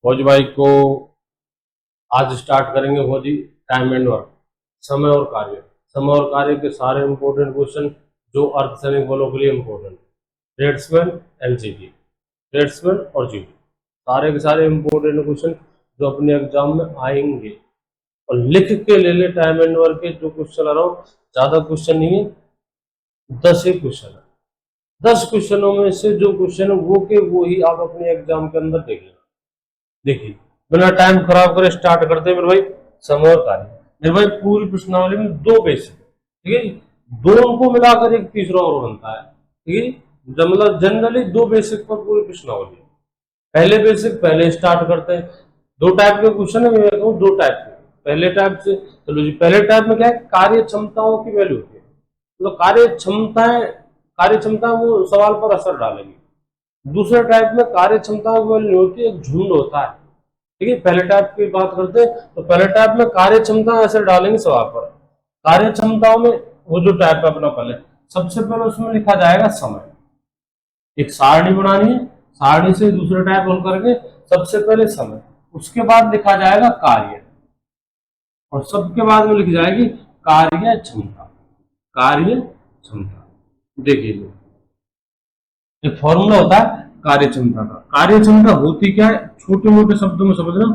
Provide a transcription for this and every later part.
फौजी भाई को आज स्टार्ट करेंगे फौजी टाइम एंड वर्क, समय और कार्य। समय और कार्य के सारे इंपॉर्टेंट क्वेश्चन जो अर्धसैनिक बलों के लिए important, tradesman and GD, tradesman और जीडी, सारे के सारे इंपॉर्टेंट क्वेश्चन जो अपने एग्जाम में आएंगे। और लिख के ले ले टाइम एंड वर्क के जो क्वेश्चन आ रहा हूँ, ज्यादा क्वेश्चन नहीं है, 10 ही क्वेश्चन है। 10 क्वेश्चनों में से जो क्वेश्चन है वो के वो ही आप अपने एग्जाम के अंदर देख लेना। देखिए बिना टाइम खराब करे स्टार्ट करते हैं मेरे भाई समय और कार्य। मेरे भाई पूरी प्रश्नावली में 2 बेसिक, ठीक है, दोनों को मिलाकर एक तीसरा और बनता है, ठीक है। मतलब जनरली 2 बेसिक पर पूरी प्रश्नावली। पहले बेसिक पहले स्टार्ट करते हैं। 2 टाइप के क्वेश्चन है, मैं कहूँ 2 टाइप के। पहले टाइप से चलो जी, पहले टाइप में क्या है, कार्य क्षमताओं की वैल्यू होती है। मतलब कार्य क्षमता वो सवाल पर असर डालेगी। दूसरे टाइप में कार्य क्षमताओं की वैल्यू होती है, एक झुंड होता है, ठीक है। पहले टाइप की बात करते हैं तो पहले टाइप में कार्य क्षमता असर डालेंगे सवाल पर। कार्य क्षमताओं में वो जो टाइप है अपना, पहले सबसे पहले उसमें लिखा जाएगा समय। एक सारणी बनानी है, सारणी से दूसरा टाइप हल करके सबसे पहले समय, उसके बाद लिखा जाएगा कार्य, और सबके बाद में लिखी जाएगी कार्य क्षमता। कार्य क्षमता देखिए, एक फॉर्मूला होता है कार्य क्षमता का। कार्य क्षमता होती क्या है, छोटे मोटे शब्दों में समझना।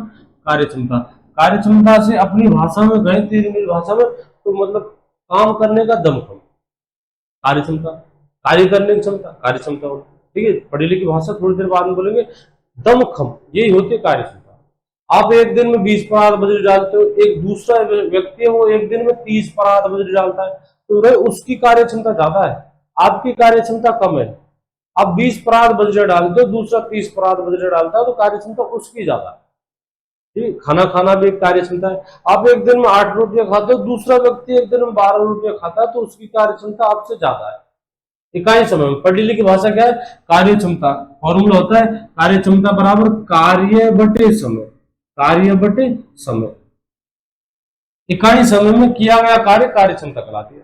कार्य क्षमता, कार्य क्षमता से अपनी भाषा में गए, तेरी भाषा में तो मतलब काम करने का दमखम, कार्य क्षमता, कार्य करने की क्षमता, कार्य क्षमता होती, ठीक है। पढ़ी लिखी भाषा थोड़ी देर बाद में बोलेंगे, दमखम, यही होती है कार्य क्षमता। आप एक दिन में 20 परात बजरी डालते हो, एक दूसरा व्यक्ति है वो एक दिन में 30 परात बजरी डालता है, तो भाई उसकी कार्य क्षमता ज्यादा है, आपकी कार्य क्षमता कम है। आप 20 परात बजरे डालते हो, दूसरा 30 परात बजरे डालता है, तो कार्य क्षमता उसकी ज्यादा है, ठीक। खाना खाना भी एक कार्य क्षमता है। आप एक दिन में 8 रोटियां खाते हो, दूसरा व्यक्ति एक दिन में 12 रोटियां खाता है, तो उसकी कार्य क्षमता आपसे ज्यादा है। इकाई समय में पढ़ी लिखी भाषा क्या है, कार्य क्षमता। फॉर्मूला होता है कार्य क्षमता बराबर कार्य बटे समय, कार्य बटे समय। इकाई समय में किया गया कार्य कार्य क्षमता कहलाती है।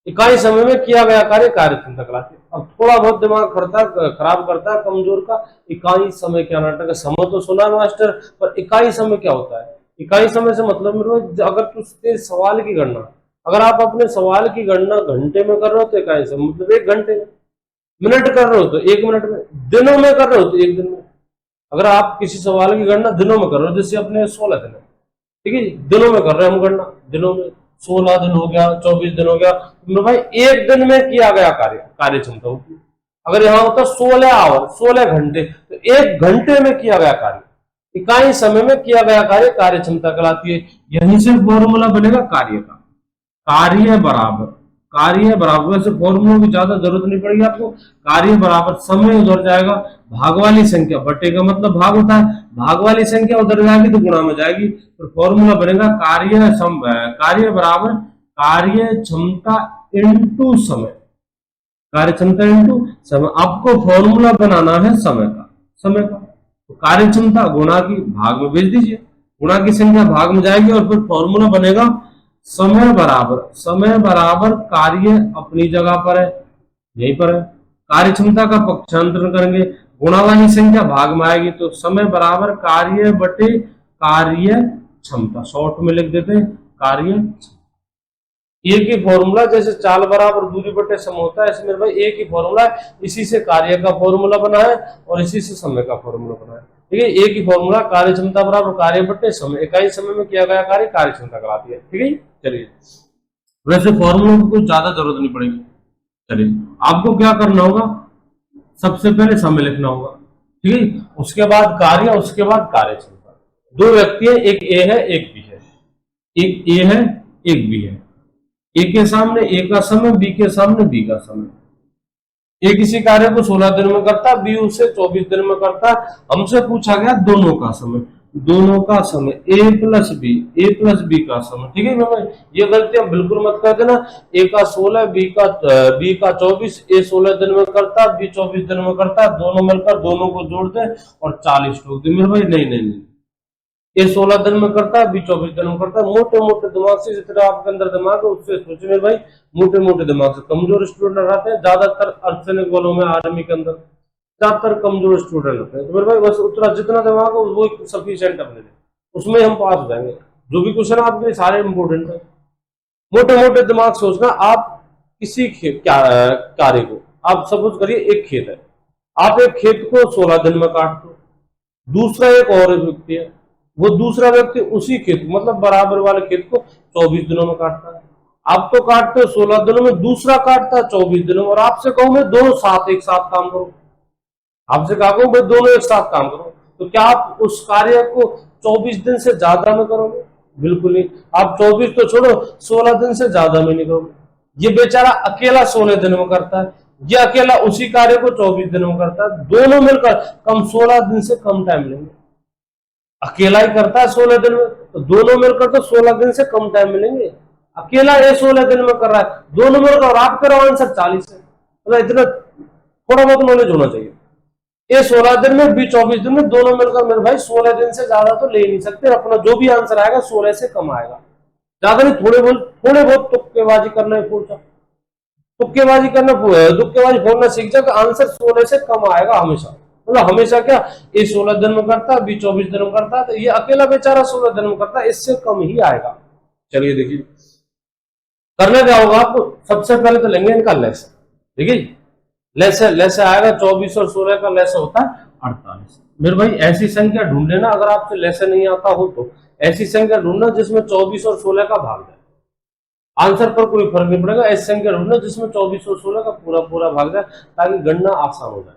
इकाई समय में किया गया कार्य कार्य क्षमता कहलाती है। अब थोड़ा बहुत दिमाग खराब करता है कमजोर का, इकाई समय क्या नाटक है। समय तो सुना मास्टर, पर इकाई समय क्या होता है। इकाई समय से मतलब मेरे, अगर तुझसे सवाल की गणना, अगर आप अपने सवाल की गणना घंटे में कर रहे हो तो इकाई समय मतलब 1 घंटे में, मिनट कर रहे हो तो 1 मिनट में, दिनों में कर रहे हो तो 1 दिन में। अगर आप किसी सवाल की गणना दिनों में कर रहे हो, जैसे अपने 16 दिन है, ठीक है, दिनों में कर रहे हैं हम गणना, दिनों में 16 दिन हो गया, 24 दिन हो गया, तो भाई 1 दिन में किया गया कार्य कार्य क्षमता होगी। अगर यहाँ होता 16 आवर, 16 घंटे, तो 1 घंटे में किया गया कार्य, इकाई समय में किया गया कार्य कार्य क्षमता कहलाती है। यहीं से फॉर्मूला बनेगा कार्य का। कार्य बराबर, कार्य बराबर, वैसे फॉर्मूला की ज्यादा जरूरत नहीं पड़ेगी आपको। कार्य बराबर समय उधर जाएगा, भाग वाली संख्या, बटे का मतलब भाग होता है, भाग वाली संख्या उधर जाएगी तो गुणा में जाएगी, तो फॉर्मूला बनेगा कार्य बराबर कार्य क्षमता इंटू समय, कार्य क्षमता इंटू समय। आपको फॉर्मूला बनाना है समय का, समय का, तो कार्य क्षमता गुणा की भाग में भेज दीजिए, गुणा की संख्या भाग में जाएगी, और फिर फॉर्मूला बनेगा समय बराबर कार्य अपनी जगह पर है, यहीं पर है, कार्य क्षमता का पक्षांतरण करेंगे, गुणा वाली संख्या भाग में आएगी, तो समय बराबर कार्य बटे कार्य क्षमता, शॉर्ट में लिख देते हैं कार्य। एक ही फॉर्मूला, जैसे चाल बराबर दूरी बटे समय होता है, इसमें भाई एक ही फॉर्मूला है, इसी से कार्य का फॉर्मूला बना है और इसी से समय का फॉर्मूला बना है, ठीक है। एक ही फॉर्मूला, कार्य क्षमता बराबर कार्य बटे समय, इकाई समय में किया गया कार्य कार्य क्षमता कहलाती है, ठीक है। चलिए, वैसे फॉर्मूला को कुछ ज्यादा जरूरत नहीं पड़ेगी। चलिए, आपको क्या करना होगा, सबसे पहले समय लिखना होगा, ठीक है, उसके बाद कार्य, उसके बाद कार्य क्षमता। 2 व्यक्ति है, एक ए है एक बी है, एक ए है एक बी है, ए के सामने ए का समय, बी के सामने बी का समय। ए किसी कार्य को 16 दिन में करता, बी उसे 24 दिन में करता। हमसे पूछा गया दोनों का समय, दोनों का समय ए प्लस बी का समय, ठीक है भाई। ये गलतियां बिल्कुल मत कर देना। ए का 16, बी का 24, ए 16 दिन में करता, बी 24 दिन में करता, दोनों मिलकर दोनों को जोड़ दे और 40 ठोक दे। मेरे भाई नहीं नहीं नहीं, ये 16 दिन में करता है, बी 24 दिन में करता है। मोटे मोटे दिमाग से, जितना आपके अंदर दिमाग है उससे सोचे मेरे भाई, मोटे मोटे दिमाग से। कमजोर स्टूडेंट रहते हैं ज्यादातर अर्धसैनिक बलों में, आर्मी के अंदर, ज्यादातर कमजोर स्टूडेंट होते हैं, तो मेरे भाई बस उतना जितना दिमाग हो वो सफिशिएंट अपने लिए, उसमें हम पास हो जाएंगे। जो भी क्वेश्चन आपके लिए सारे इंपॉर्टेंट है। मोटे मोटे दिमाग सोचना, आप किसी कार्य को, आप सपोज करिए एक खेत है, आप एक खेत को 16 दिन में काट दो, दूसरा एक और व्यक्ति है, वो दूसरा व्यक्ति उसी खेत मतलब बराबर वाले खेत को 24 दिनों में काटता है। आप तो काटते हो 16 दिनों में, दूसरा काटता है 24 दिनों में, और आपसे कहूं मैं दोनों साथ एक साथ काम करो, आपसे कहा भाई दोनों एक साथ काम करो, तो क्या आप उस कार्य को 24 दिन से ज्यादा में करोगे? बिल्कुल नहीं। आप 24 तो छोड़ो, 16 दिन से ज्यादा में नहीं करोगे। ये बेचारा अकेला 16 दिन में करता है, ये अकेला उसी कार्य को 24 दिन में करता है, दोनों मिलकर कम 16 दिन से कम टाइम लेंगे। अकेला ही करता है 16 दिन में, तो दोनों मिलकर तो 16 दिन से कम टाइम मिलेंगे। अकेला ये 16 दिन में कर रहा है, दोनों मिलकर, और आप करो आंसर 40 है। मतलब इतना थोड़ा बहुत नॉलेज होना चाहिए। ये 16 दिन में भी 24 दिन में दोनों मिलकर मेरे भाई 16 दिन से ज्यादा तो ले नहीं सकते। अपना जो भी आंसर आएगा 16 से कम आएगा, ज्यादा नहीं। थोड़े बहुत तुक्केबाजी करना है, तुक्केबाजी फोड़ना सीख जाओ, आंसर 16 से कम आएगा हमेशा। मतलब हमेशा क्या, ये 16 दिन में करता है, बी 24 दिन में करता है, तो ये अकेला बेचारा 16 दिन में करता है, इससे कम ही आएगा। चलिए देखिए करना क्या होगा आपको, सबसे पहले तो लेंगे इनका लेस। ठीक है, लेस आएगा 24 और 16 का लेस होता है 48। मेरे भाई ऐसी संख्या ढूंढ लेना, अगर आपसे लेस नहीं आता हो तो ऐसी संख्या ढूंढना जिसमें 24 और 16 का भाग जाए, आंसर पर कोई फर्क नहीं पड़ेगा। ऐसी संख्या ढूंढना जिसमें 24 और 16 का पूरा पूरा भाग जाए, ताकि गणना आसान हो जाए,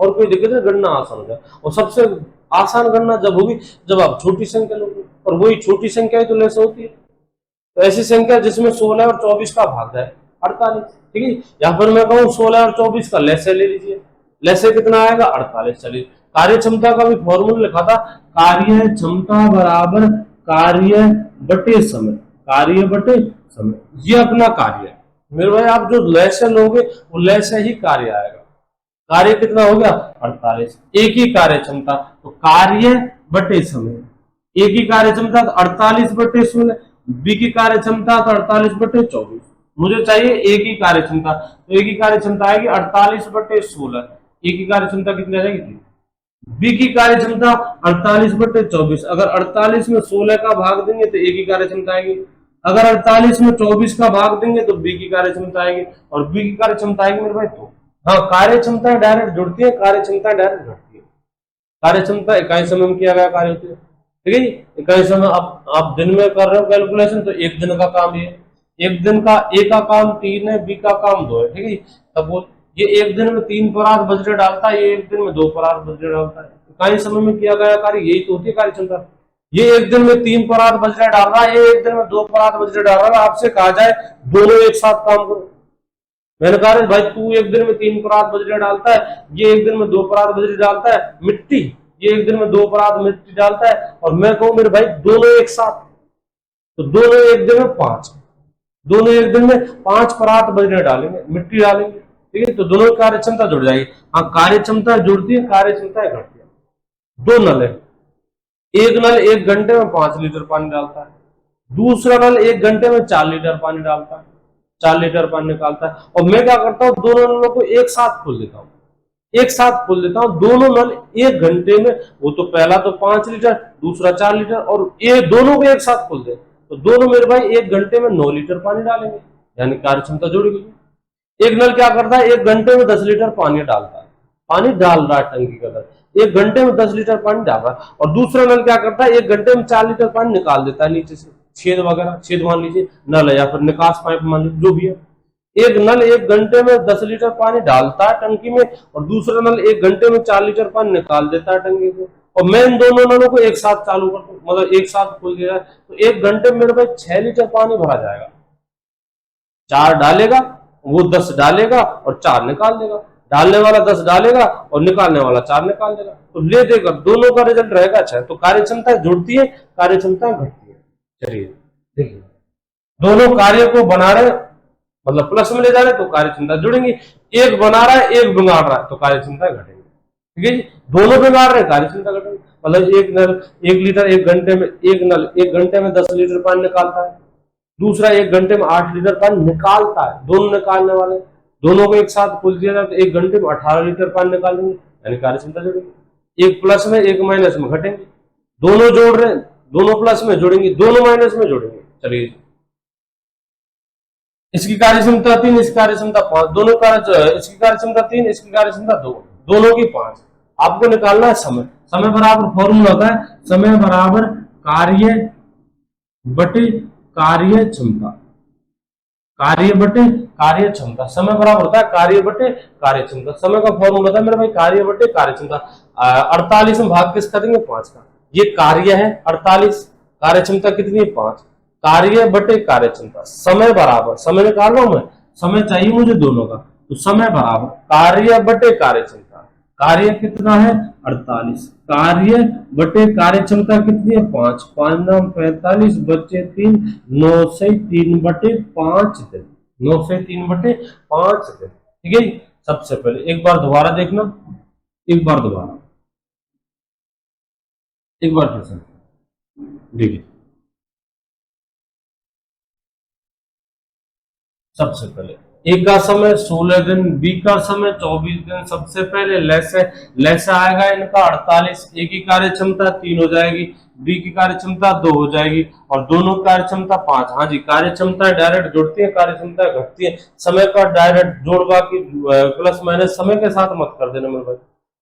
और कोई दिक्कत नहीं, गणना आसान हो जाए। और सबसे आसान गणना जब होगी जब आप छोटी संख्या लोगे, और वही छोटी संख्या ही तो लेस होती है। तो ऐसी संख्या जिसमें 16 और 24 का भाग जाए 48। ठीक है, या फिर मैं कहूँ 16 और 24 का लेसे ले लीजिए, लेसे कितना आएगा 48। चलिए कार्य क्षमता का भी फॉर्मूला लिखा था, कार्य क्षमता बराबर कार्य बटे समय, कार्य बटे समय, ये अपना कार्य है। मेरे भाई आप जो लेसे लोगे वो लेसे ही कार्य आएगा। कार्य कितना हो गया 48, एक ही कार्य क्षमता, तो कार्य बटे समय, एक ही कार्य क्षमता 48 बटे 16, बी की कार्य क्षमता तो 48 बटे 24। मुझे चाहिए एक ही कार्य क्षमता, तो एक ही कार्य क्षमता आएगी 48 बटे 16, एक ही कार्य क्षमता कितनी आ जाएगी, बी की कार्य क्षमता 48 बटे 24। अगर 48 में 16 का भाग देंगे तो एक ही कार्य क्षमता आएगी, अगर 48 में 24 का भाग देंगे तो बी की कार्य क्षमता आएगी, और बी की कार्य क्षमता आएगी मेरे भाई तो। हाँ, कार्य क्षमता डायरेक्ट जुड़ती है, कार्य क्षमता डायरेक्ट घटती है। कार्य क्षमता इकाई समय में किया गया कार्य होती है। ठीक है, इकाई समय आप दिन में कर रहे हो कैलकुलेशन, तो एक दिन का काम ये, एक दिन का ए का काम 3 है, बी का काम 2 है। ठीक है, तब ये एक दिन में 3 परात बजरे डालता है, ये एक दिन में 2 परात बजरे डालता है। इकाई समय में किया गया कार्य यही तो होती है कार्य क्षमता। ये एक दिन में 3 परात बजरे डाल रहा है, ये एक दिन में 2 परात बजरे डाल रहा है। आपसे कहा जाए दोनों एक साथ काम करो, मैंने कहा भाई तू एक दिन में 3 परात बजरे डालता है, ये एक दिन में 2 परात बजरे डालता है मिट्टी, ये एक दिन में 2 परात मिट्टी डालता है, और मैं कहूं मेरे भाई दोनों एक साथ, तो दोनों एक दिन में 5, दोनों एक दिन में 5 परात बजरे डालेंगे, मिट्टी डालेंगे। ठीक है, तो दोनों की कार्य क्षमता जुड़ जाएगी। हाँ, कार्य क्षमता जुड़ती है, कार्य क्षमता घटती है। 2 नल है, एक नल 1 घंटे में 5 लीटर पानी डालता है, दूसरा नल 1 घंटे में 4 लीटर पानी डालता है, 4 लीटर पानी निकालता है। और मैं क्या करता हूँ, दोनों नलों को एक साथ खोल देता हूँ, एक साथ खोल देता हूँ। दोनों नल 1 घंटे में, वो तो पहला तो 5 लीटर, दूसरा 4 लीटर, और ये दोनों को एक साथ खोल दे तो दोनों मेरे भाई 1 घंटे में 9 लीटर पानी डालेंगे, यानी कार्य क्षमता जुड़ गई। एक नल क्या करता है, 1 घंटे में 10 लीटर पानी डालता है, पानी डाल रहा है टंकी के अंदर, 1 घंटे में 10 लीटर पानी डाल रहा है। और दूसरा नल क्या करता है, 1 घंटे में 4 लीटर पानी निकाल देता है नीचे से, छेद वगैरह, छेद मान लीजिए नल है या फिर निकास पाइप मान लीजिए, जो भी है। एक नल 1 घंटे में 10 लीटर पानी डालता है टंकी में, और दूसरा नल 1 घंटे में 4 लीटर पानी निकाल देता है टंकी से। और मैं इन दोनों नलों को एक साथ चालू करता हूँ, मतलब एक साथ खोल दिया, तो 1 घंटे में मेरे पास 6 लीटर पानी भरा जाएगा। 4 डालेगा, वो 10 डालेगा और 4 निकाल देगा, डालने वाला 10 डालेगा और निकालने वाला 4 निकाल देगा, तो ले देगा, दोनों का रिजल्ट रहेगा अच्छा। तो कार्य क्षमता जुड़ती है, कार्य क्षमता घटती है। चलिए देखिए, दोनों कार्य को बना रहे मतलब प्लस में ले जा रहे तो कार्य क्षमता जुड़ेंगी, एक बना रहा है एक बिगाड़ रहा है तो कार्य क्षमता घटेगी। ठीक है जी, दोनों बिगाड़ रहे कार्य क्षमता घटेगी। मतलब एक नल 1 लीटर 1 घंटे में, एक नल 1 घंटे में 10 लीटर पानी निकालता है, दूसरा 1 घंटे में 8 लीटर पानी निकालता है, दोनों निकालने वाले, दोनों को एक साथ खोल दिया जाए तो 1 घंटे में 18 लीटर पानी निकालेंगे, यानी कार्य क्षमता जुड़ेगी। एक प्लस में एक माइनस में घटेंगे, दोनों जोड़ रहे हैं, दोनों प्लस में जोड़ेंगे, दोनों माइनस में जोड़ेंगे। चलिए इसकी कार्य क्षमता 3, इसकी कार्य क्षमता 5, दोनों इसकी कार्य क्षमता 3, इसकी कार्य क्षमता 2, दोनों की 5। आपको निकालना है समय। समय बराबर फॉर्मूला होता है समय बराबर कार्य बटे कार्य क्षमता, कार्य बटे कार्य क्षमता। समय बराबर होता है कार्य बटे कार्य क्षमता। समय का फॉर्मूला होता है मेरे भाई कार्य बटे कार्य क्षमता। 48 में भाग किसका देंगे? 5 का। ये कार्य है 48, कार्य क्षमता कितनी है? 5। कार्य बटे कार्य क्षमता, समय बराबर, समय निकाल रहा हूं मैं, समय चाहिए मुझे दोनों का, तो समय बराबर कार्य बटे कार्य क्षमता। कार्य कितना है? 48, कार्य बटे कार्य क्षमता कितनी है? 5, 5 9 45 बचे 3, 9 से 3 बटे 5 दिन, 9 से 3 बटे 5 दिन। ठीक है। सबसे पहले एक बार दोबारा देखना, एक बार दोबारा, एक बार फिर से देखिए। सबसे पहले ए का समय 16 दिन, बी का समय 24 दिन। सबसे पहले लैसे आएगा इनका 48, ए की कार्य क्षमता 3 हो जाएगी, बी की कार्य क्षमता 2 हो जाएगी और दोनों की कार्य क्षमता 5। हाँ जी, कार्य क्षमता डायरेक्ट जुड़ती है, कार्य क्षमता घटती है। समय का डायरेक्ट जोड़, बाकी प्लस माइनस समय के साथ मत कर देना मेरे भाई,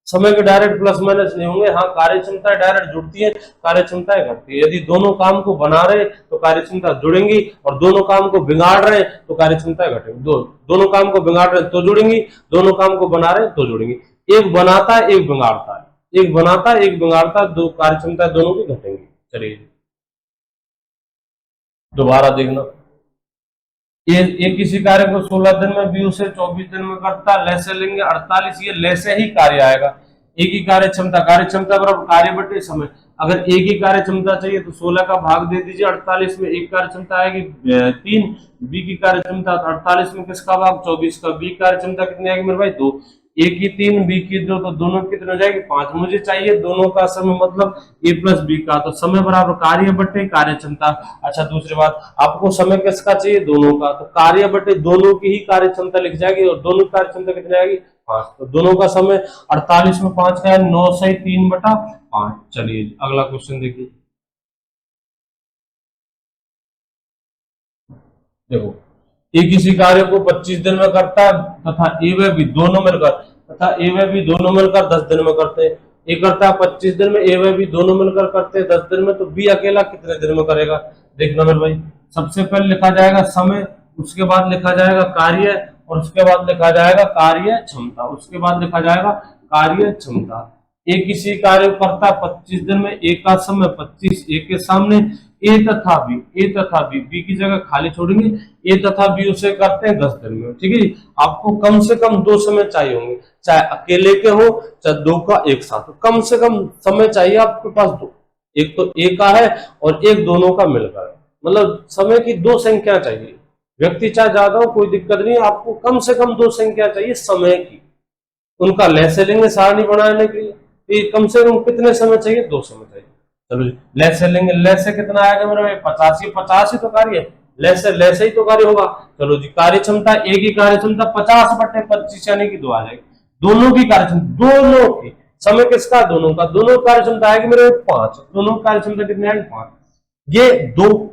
समय के डायरेक्ट प्लस माइनस नहीं होंगे। हाँ, कार्य क्षमता डायरेक्ट जुड़ती है, कार्य क्षमता घटती है। यदि दोनों काम को बना रहे तो कार्य क्षमता जुड़ेंगी और दोनों काम को बिगाड़ रहे तो कार्य क्षमता घटेगी। दोनों काम को बिगाड़ रहे तो जुड़ेंगी, दोनों काम को बना रहे तो जुड़ेंगी। एक बनाता है एक बिगाड़ता है, एक बनाता है एक बिगाड़ता है, दो कार्य क्षमता दोनों की घटेंगी। चलिए दोबारा देखना। ये किसी कार्य को 16 दिन में, बी उसे 24 दिन में करता है। लैसे लेंगे 48, ये लैसे ही कार्य आएगा। एक ही कार्य क्षमता बराबर कार्य बटे समय। अगर एक ही कार्य क्षमता चाहिए तो 16 का भाग दे दीजिए 48 में, एक कार्य क्षमता आएगी 3, बी की कार्य क्षमता 48 में किसका भाग? 24 का। बी कार्य क्षमता कितनी आएगी मेरे भाई? 2। ए की 3, बी की 2, तो दोनों कितने हो जाएगी? 5। मुझे चाहिए दोनों का समय, मतलब ए प्लस बी का, तो समय बराबर कार्य बटे कार्य क्षमता। अच्छा दूसरी बात, आपको समय किसका चाहिए? दोनों का, तो कार्य बटे दोनों की ही कार्य क्षमता लिख जाएगी और दोनों की कार्य क्षमता कितनी आएगी? 5। तो दोनों का समय 48 में 5 का है 9 से 3 बटा 5। चलिए अगला क्वेश्चन देखिए। देखो, ए किसी कार्य को 25 दिन में करता है तथा ए व बी दोनों मिलकर 10 दिन में करते हैं। ए करता है 25 दिन में, ए व बी दोनों मिलकर करते हैं 10 दिन में, तो बी अकेला कितने दिन में करेगा? देखना मेरे भाई, सबसे पहले लिखा जाएगा समय, उसके बाद लिखा जाएगा कार्य और उसके बाद लिखा जाएगा कार्य क्षमता, उसके बाद लिखा जाएगा कार्य क्षमता। ए किसी कार्य को करता है 25 दिन में, ए का समय 25, ए के सामने ए तथा बी, बी की जगह खाली छोड़ेंगे, ए तथा बी उसे करते हैं 10 दिन में। ठीक है जी। आपको कम से कम 2 समय चाहिए होंगे, चाहे अकेले के हो चाहे 2 का एक साथ हो, कम से कम समय चाहिए आपके पास 2। एक तो ए का है और एक दोनों का मिलकर है, मतलब समय की 2 संख्या चाहिए। व्यक्ति चाहे ज्यादा हो कोई दिक्कत नहीं, आपको कम से कम 2 संख्या चाहिए समय की। उनका लैसे लेंगे सारणी बनाने के लिए, तो कम से कम कितने समय चाहिए? 2 समय चाहिए। चलो जी, लैसे लेंगे, लैसे कितना आएगा मेरे भाई? 50। 50 ही तो कार्य है, लैसे ही तो कार्य होगा। चलो जी, कार्य क्षमता, एक ही कार्य क्षमता 50 बटे 25 यानी कि 2 आ जाएगी। दोनों की कार्य क्षमता, दोनों की, समय किसका? दोनों का। दोनों कार्य क्षमता आएगी मेरे 5, दोनों कार्य क्षमता कितनी आएगी? 5। ये 2,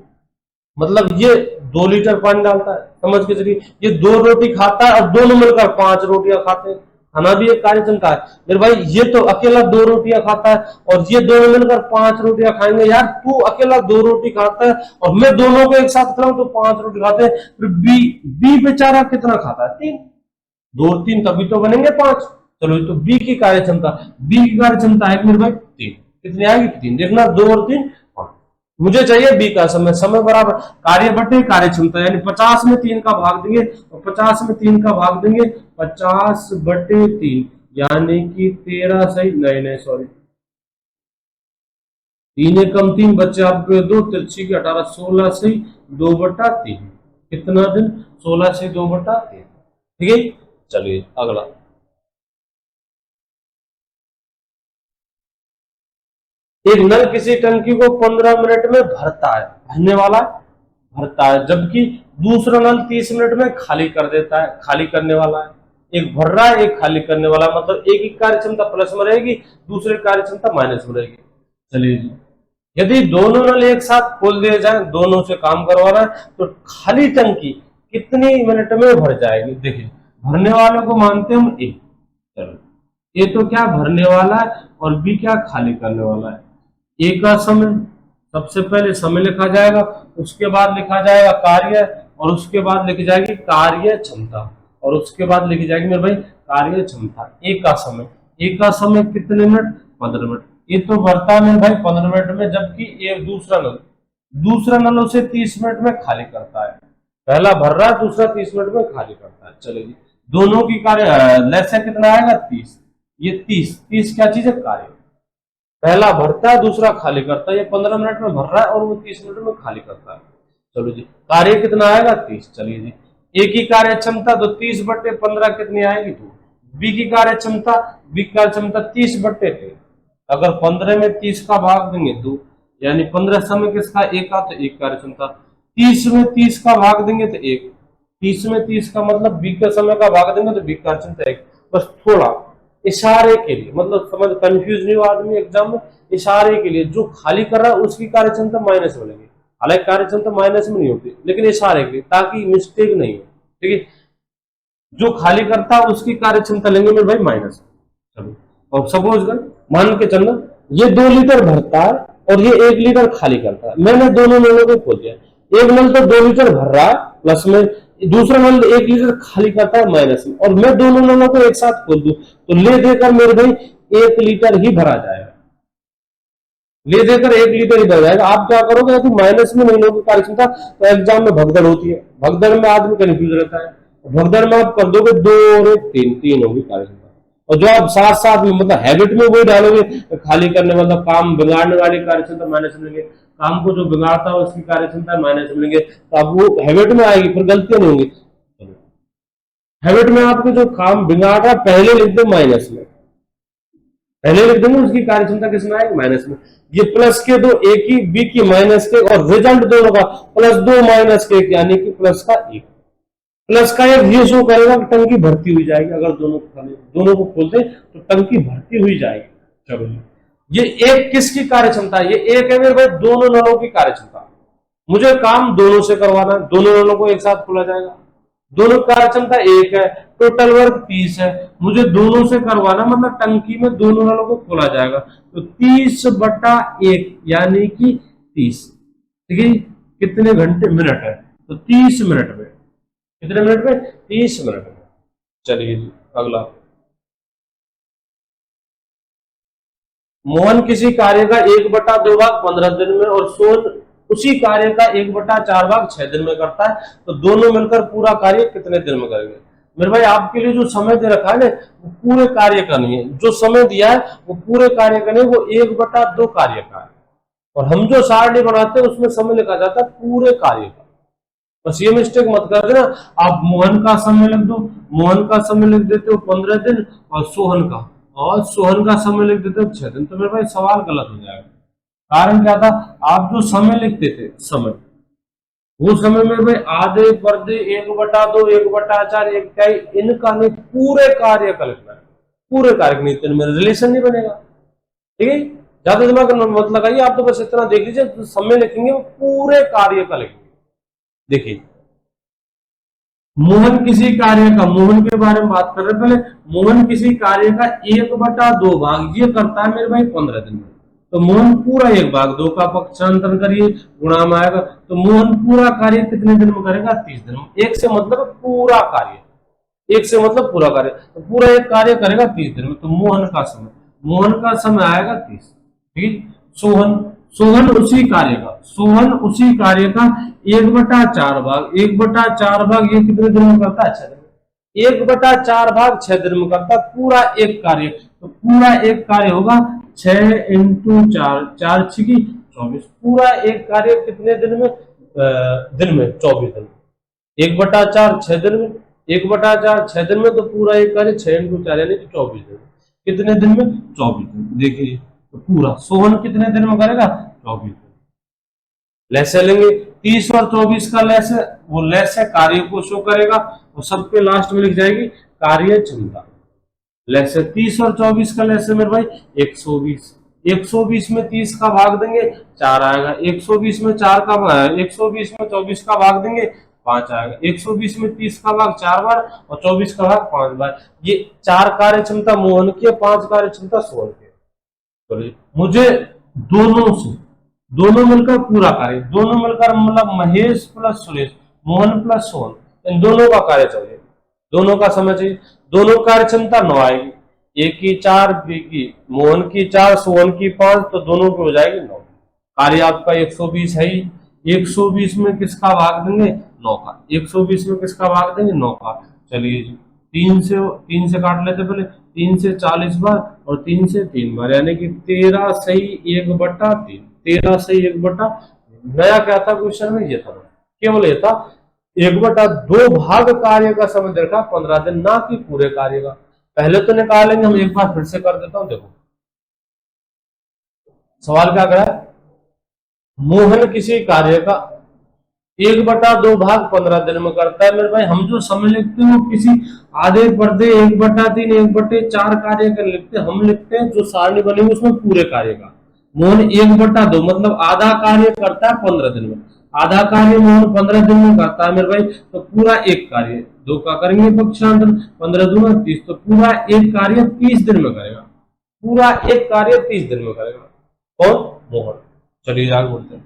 मतलब ये 2 लीटर पानी डालता है, समझ के चलिए। ये 2 रोटी खाता है और दोनों मिलकर 5 रोटियां खाते हैं, खाना भी एक कार्य क्षमता है मेरे भाई। ये तो अकेला 2 रोटियां खाता है और ये दोनों मिलकर 5 रोटियां खाएंगे। यार तू अकेला 2 रोटी खाता है और मैं दोनों को एक साथ खिलाऊं तो 5 रोटी खाते हैं। फिर बी बेचारा कितना खाता है? 3। 2 और 3 तभी तो बनेंगे 5। चलो तो बी की कार्य क्षमता, बी की कार्य क्षमता है मेरे भाई 3। कितनी आएगी? 3। देखना 2 और 3 5। मुझे चाहिए बी का समय, समय बराबर कार्य बटे कार्य क्षमता, यानी 50 में 3 का भाग देंगे और 50 में 3 का भाग देंगे 50 बटे 3 यानी कि 13 सही, नहीं सॉरी, 3 एकम 3 बच्चे आपके 2, तिरछी के 18, 16 से 2 बटा 3। कितना दिन? 16 से 2 बटा 3। ठीक है। चलिए अगला, एक नल किसी टंकी को 15 मिनट में भरता है, भरने वाला भरता है, जबकि दूसरा नल 30 मिनट में खाली कर देता है, खाली करने वाला है। एक भर रहा है एक खाली करने वाला, मतलब एक ही कार्य क्षमता प्लस में रहेगी, दूसरी कार्य क्षमता माइनस में रहेगी। चलिए जी, यदि दोनों नल एक साथ खोल दिए जाए, दोनों से काम करवाना है, तो खाली टंकी कितनी मिनट में भर जाएगी? देखिए, भरने वाले को मानते हैं हम ए। चलो, ए तो क्या भरने वाला है और बी क्या खाली करने वाला है। ए का समय, सबसे पहले समय लिखा जाएगा, उसके बाद लिखा जाएगा कार्य, और उसके बाद लिखी जाएगी कार्य क्षमता, और उसके बाद लिखी जाएगी मेरे भाई कार्य क्षमता। ए का समय, ए का समय कितने मिनट? 15 मिनट। ये तो भरता है मेरे भाई 15 मिनट में, जबकि ये दूसरा नल उसे 30 मिनट में खाली करता है। पहला भर रहा है, दूसरा 30 मिनट में खाली करता है। चलो जी, दोनों की कार्य लैसे कितना आएगा? 30। ये 30 क्या चीज है? कार्य। पहला भरता है, दूसरा खाली करता है। ये 15 मिनट में भर रहा है और वो 30 मिनट में खाली करता है। चलो जी, कार्य कितना आएगा? 30। चलिए जी, ए की कार्य क्षमता तो 30/15 कितनी आएगी? 2। बी की कार्य क्षमता, बी की कार्य क्षमता 30/3। अगर 15 में 30 का भाग देंगे 2, यानी 15 समय किसका? एक का, तो एक कार्य क्षमता। 30 में 30 का भाग देंगे तो 1। 30 में 30 का मतलब बी के समय का भाग देंगे तो बी कार्य क्षमता 1। बस थोड़ा इशारे के लिए, मतलब समझ कंफ्यूज नहीं हुआ आदमी एग्जाम में, इशारे के लिए जो खाली कर रहा है उसकी कार्य क्षमता माइनस में लेंगे। हालांकि कार्य क्षमता माइनस में नहीं होती, लेकिन इशारे के लिए, ताकि मिस्टेक नहीं हो। ठीक है, जो खाली करता है उसकी कार्य क्षमता लेंगे मेरे भाई माइनस। चलो, और सपोज कर मान के चलना ये 2 लीटर भरता है और ये 1 लीटर खाली करता है। मैंने दोनों नलों को खोल दिया, एक नल तो 2 लीटर भर रहा है प्लस में, दूसरा नल 1 लीटर खाली करता है माइनस में, और मैं दोनों नलों को एक साथ खोल दूं तो ले देकर मेरे भाई 1 लीटर ही भरा जाएगा। ले देकर 1 लीटर ही भर जाएगा। आप क्या करोगे? यदि माइनस में नहीं लोगे कार्य क्षमता तो एग्जाम में भगदड़ होती है, भगदड़ में आदमी कंफ्यूज रहता है। भगदड़ में आप कर दोगे 2 और 1 3, 3 होगी कार्य क्षमता। और जो आप साथ साथ में मतलब हैबिट में वही डालोगे, खाली करने मतलब काम बिगाड़ने वाली कार्य क्षमता माइनस मिलेंगे, काम को जो बिगाड़ता है उसकी कार्य क्षमता माइनस मिलेंगे, तो अब वो हैबिट में आएगी, फिर गलतियां नहीं होंगी। हैबिट में आपको जो काम बिगाड़ रहा है पहले लिख दो माइनस में, पहले लिख देंगे, उसकी कार्य क्षमता किसमें आएगी? माइनस में। ये प्लस के 2, ए की बी की माइनस के, और रिजल्ट दोनों का +2 -1, यानी कि प्लस का 1। प्लस का 1 ये शो करेगा कि टंकी भरती हुई जाएगी। अगर दोनों को खोलते तो टंकी भरती हुई जाएगी। चलो, ये एक किसकी कार्य क्षमता है? ये एक है मेरे भाई दोनों नलों की कार्य क्षमता। मुझे काम दोनों से करवाना है, दोनों नलों को एक साथ खोला जाएगा, दोनों कार्य क्षमता 1 है, टोटल वर्क 30 है, मुझे दोनों से करवाना, मतलब टंकी में दोनों नलों को खोला जाएगा, तो 30/1 यानी कि 30। ठीक है, कितने घंटे? मिनट है, तो 30 मिनट में, कितने मिनट में? 30 मिनट में। चलिए जी, अगला, मोहन किसी कार्य का 1/2 भाग 15 दिन में और सोन उसी कार्य का 1/4 भाग 6 दिन में करता है, तो दोनों मिलकर पूरा कार्य कितने दिन में करेंगे? मेरे भाई आपके लिए जो समय दे रखा है ना, वो पूरे कार्य का नहीं है, जो समय दिया है वो पूरे कार्य का नहीं, वो 1/2 कार्य का है। और हम जो सारणी बनाते हैं उसमें समय लिखा जाता है पूरे कार्य का। बस ये मिस्टेक मत कर देना। आप मोहन का समय लिख दो, मोहन का समय लिख देते हो 15 दिन, और सोहन का समय लिख देते हो 6 दिन, तो मेरे भाई सवाल गलत हो जाएगा। कारण क्या था? आप जो समय लिखते थे, समय, वो समय में भाई आधे पर्दे 1/2 1/4 1/3 इनका नहीं, पूरे कार्य का लिखना है, पूरे कार्य का नहीं, तो इनमें रिलेशन नहीं बनेगा। ठीक है, ज्यादा दिमाग मत लगाइए, आप तो बस इतना देख लीजिए, तो समय लिखेंगे वो पूरे कार्य का लिखेंगे। देखिए, मोहन किसी कार्य का, मोहन के बारे में बात कर रहे हैं पहले, मोहन किसी कार्य का 1/2 भाग ये करता है मेरे भाई 15 दिन में, तो मोहन पूरा 1 भाग 2 का पक्षांतर करिए, गुणा में आएगा, तो मोहन पूरा कार्य कितने दिन में करेगा? 30 दिन में। एक से मतलब पूरा कार्य, एक से मतलब पूरा कार्य, तो पूरा एक कार्य करेगा 30 दिन में, तो मोहन का समय आएगा 30। ठीक, सोहन, सोहन उसी कार्य का 1/4 भाग, 1/4 भाग ये कितने दिन में करता है? 6 दिन में। 1/4 भाग 6 दिन में करता है पूरा एक कार्य, तो पूरा एक कार्य होगा 6 × 4, 4 6 24, पूरा एक कार्य कितने दिन में? दिन में 24 दिन। 1/4 6 दिन में, 1/4 6 दिन में, तो पूरा एक कार्य 6 × 4 यानी कि 24 दिन। कितने दिन में? 24 दिन। देखिए, तो पूरा सोहन कितने दिन में करेगा? 24 दिन। लैसे लेंगे 30 और 24 का लैस है, वो लैस है कार्य को शो करेगा, और सबके लास्ट में लिख जाएगी कार्य क्षमता। लेसे 30 और 24 का लेसे मेरे भाई 120। 120 में 30 का भाग देंगे 4 आएगा। 120 में 4 का 120 में 24 का भाग देंगे 5 आएगा। 120 में 30 का भाग 4 बार और 24 का भाग 5 बार। ये 4 कार्य क्षमता मोहन की है, 5 कार्य क्षमता सोहन की है। तो मुझे दोनों मिलकर पूरा कार्य, दोनों मिलकर मतलब महेश प्लस सुरेश, मोहन प्लस सोहन, इन दोनों का कार्य चाहिए, दोनों का समय चाहिए। दोनों कार्य क्षमता 9 आएगी। ए की 4, बी की, मोहन की 4, सोहन की 5, तो दोनों की हो जाएगी 9। कार्य आपका 120 है ही। 120 में किसका भाग देंगे 9 का। 120 में किसका भाग देंगे 9 का। चलिए जी, 3 से काट लेते पहले। 3 से 40 बार और 3 से 3 बार, यानी कि 13 सही 1/3। 13 सही 1/3। नया क्या था क्वेश्चन में, ये था केवल ये था 1/2 भाग कार्य का समय देखा 15 दिन, ना कि पूरे कार्य का। पहले तो निकालेंगे हम, एक बार फिर से कर देता हूं। देखो सवाल क्या करा है, मोहन किसी कार्य का 1/2 भाग 15 दिन में करता है। मेरे भाई हम जो समय लिखते हैं वो किसी आधे पर्दे 1/3 1/4 कार्य का लिखते हैं। हम लिखते हैं जो सारणी बनी उसमें पूरे कार्य का। मोहन 1/2 मतलब आधा कार्य करता है 15 दिन में। आधा कार्य मोहन 15 दिन में करता है मेरे भाई, तो पूरा एक कार्य 2 का करेंगे पक्षांतर, 15 दूना 30, तो पूरा एक कार्य 30 दिन में करेगा। पूरा एक कार्य 30 दिन में करेगा कौन, मोहन। चलिए आगे बोलते हैं।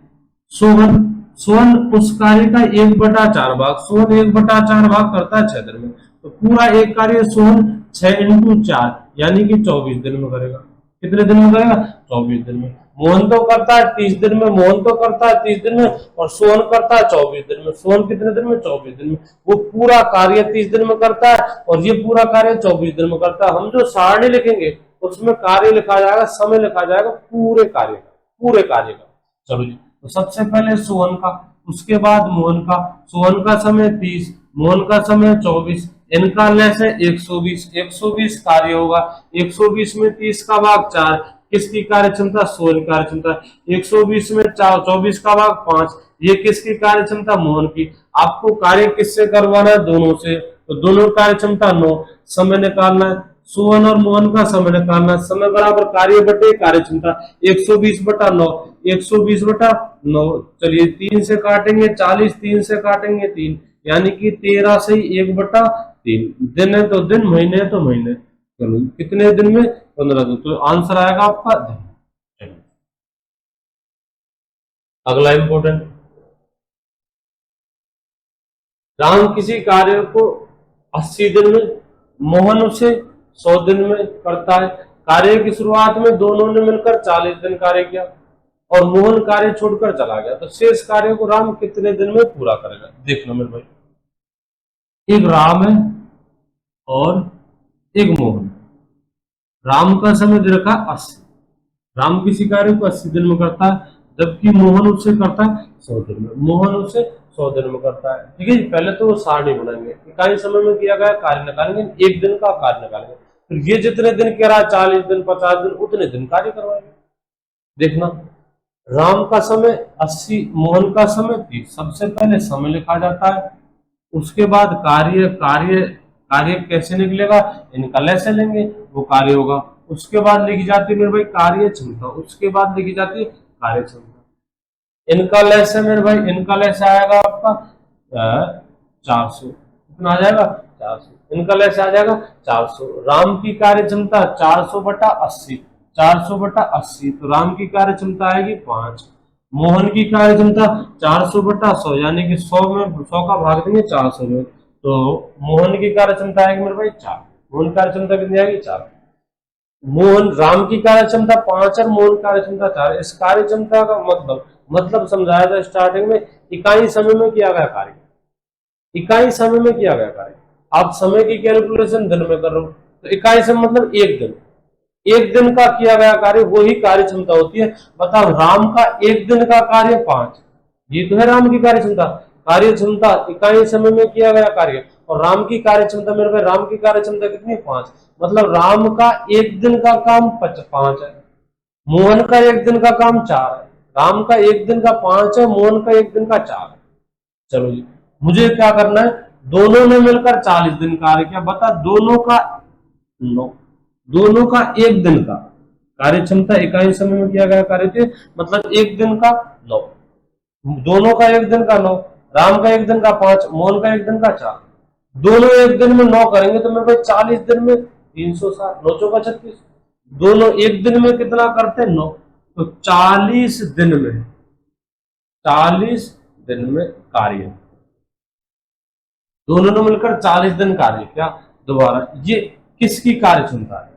सोहन, सोहन उस कार्य का 1/4 भाग, सोहन 1/4 भाग करता है 6 दिन में, तो पूरा एक कार्य सोहन 6 × 4 यानी कि 24 दिन में करेगा। कितने दिन में करेगा 24 दिन में। मोहन तो करता है 30 दिन में, मोहन तो करता है 30 दिन में, और सोहन करता है 24 दिन में। सोहन कितने दिन में 24 दिन में। वो पूरा कार्य 30 दिन में करता है और ये पूरा कार्य 24 दिन में करता है। हम जो सारणी लिखेंगे उसमें कार्य लिखा जाएगा, समय लिखा जाएगा पूरे कार्य का, पूरे कार्य का। चलो जी, तो सबसे पहले सोहन का, उसके बाद मोहन का। सोहन का समय 30, मोहन का समय 24, इनका लेस है 120। 120 कार्य होगा। 120 में 30 का भाग 4, किसकी कार्य क्षमता, सोहन की कार्य क्षमता। 120 में 24 का भाग 5, ये किसकी कार्य क्षमता, मोहन की। आपको कार्य किससे करवाना है, दोनों से, तो दोनों कार्य क्षमता 9। समय निकालना है, सोहन और मोहन का समय निकालना। समय बराबर कार्य बटे कार्य क्षमता, 120/9। 120/9, चलिए 3 से काटेंगे 40, 3 से काटेंगे 3, यानी कि 13 से 1/3। दिन है तो दिन, महीने है तो महीने। चलो कितने दिन में 15 दिन, तो आंसर आएगा आपका दिन। अगला इंपॉर्टेंट, राम किसी कार्य को 80 दिन में, मोहन उसे 100 दिन में करता है। कार्य की शुरुआत में दोनों ने मिलकर 40 दिन कार्य किया और मोहन कार्य छोड़कर चला गया, तो शेष कार्य को राम कितने दिन में पूरा करेगा। देख लो मेरे भाई, एक राम है और एक मोहन। राम का समय दे रखा 80। राम किसी कार्य को 80 दिन में करता है, जबकि मोहन उससे करता है 100 दिन में। मोहन उससे 100 दिन में करता है। ठीक है जी, पहले तो वो सारणी बनाएंगे, इकाई समय में किया गया कार्य निकालेंगे, एक दिन का कार्य निकालेंगे, फिर ये जितने दिन कह रहा है 40 दिन 50 दिन, उतने दिन कार्य करवाएंगे। देखना, राम का समय 80, मोहन का समय 30। सबसे पहले समय लिखा जाता है, उसके बाद कार्य। कार्य कैसे निकलेगा, इनका लेसे लेंगे, वो कार्य होगा। उसके बाद लिखी जाती है मेरे भाई कार्य क्षमता, उसके बाद लिखी जाती है कार्य क्षमता। इनका लेस है मेरे भाई, इनका लेस आएगा आपका 400। कितना आ जाएगा 400। इनका लेस आ जाएगा 400। राम की कार्य क्षमता 400/80, 400/80, तो राम की कार्य क्षमता आएगी 5। मोहन की कार्य क्षमता 400/100, यानी कि 100 में 100 का भाग देंगे 400 में, तो मोहन की कार्य क्षमता आएगी मेरे भाई 4। मोहन कार्य क्षमता कितनी आएगी 4। मोहन, राम की कार्य क्षमता 5 और मोहन कार्य क्षमता 4। इस कार्य क्षमता का मतलब समझाया था स्टार्टिंग में, इकाई समय में किया गया कार्य, इकाई समय में किया गया कार्य। आप समय की कैलकुलेशन दिन में कर रहे हो, तो इकाई समय मतलब एक दिन, एक दिन का किया गया कार्य वही कार्य क्षमता होती है। बताओ, राम का एक दिन का कार्य 5, ये तो है राम की कार्य क्षमता। कार्य क्षमता इकाई समय में किया गया कार्य, और राम की कार्य क्षमता मेरे भाई, राम की कार्य क्षमता कितनी 5, मतलब राम का एक दिन का काम 5 है, मोहन का एक दिन का काम 4 है। राम का एक दिन का 5 है, मोहन का एक दिन का 4 है। चलो जी, मुझे क्या करना है, दोनों ने मिलकर 40 दिन कार्य किया। बता दोनों का 9, दोनों का एक दिन का कार्य क्षमता इकाई समय में किया गया कार्य थे, मतलब एक दिन का 9, दोनों का एक दिन का 9, राम का एक दिन का 5, मोहन का एक दिन का 4, दोनों एक दिन में 9 करेंगे तो मेरे भाई 40 दिन में 360, 9 चौका 36, दोनों एक दिन में कितना करते 9, तो 40 दिन में, 40 दिन में कार्य, दोनों ने मिलकर 40 दिन कार्य किया। दोबारा ये किसकी कार्य क्षमता है?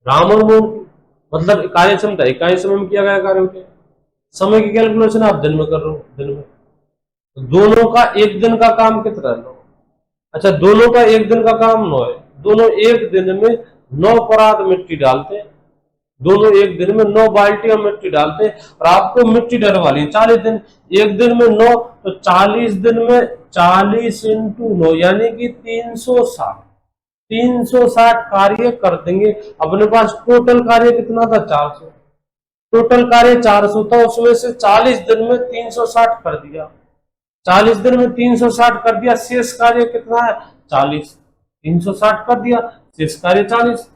राम और मोहन की, मतलब कार्य क्षमता इकाई समय में किया गया कार्य होते। समय की कैलकुलेशन आप दिन में कर रहे हो, दिन में, तो दोनों का एक दिन का काम कितना है? 9। अच्छा दोनों का एक दिन का काम 9 है, दोनों एक दिन में 9 परात मिट्टी डालते हैं, दोनों एक दिन में 9 बाल्टियां मिट्टी डालते हैं, और आपको मिट्टी डलवानी 40 दिन, एक दिन में 9, तो 40 दिन में 40 इंटू 9 यानी कि 360, 360 कार्य कर देंगे। अपने पास टोटल कार्य कितना था? 400, टोटल कार्य 400 था, उसमें से 40 दिन में 360 कर दिया, 40 दिन में 360 कर दिया, शेष कार्य कितना है? 40, 360 कर दिया, शेष कार्य 40,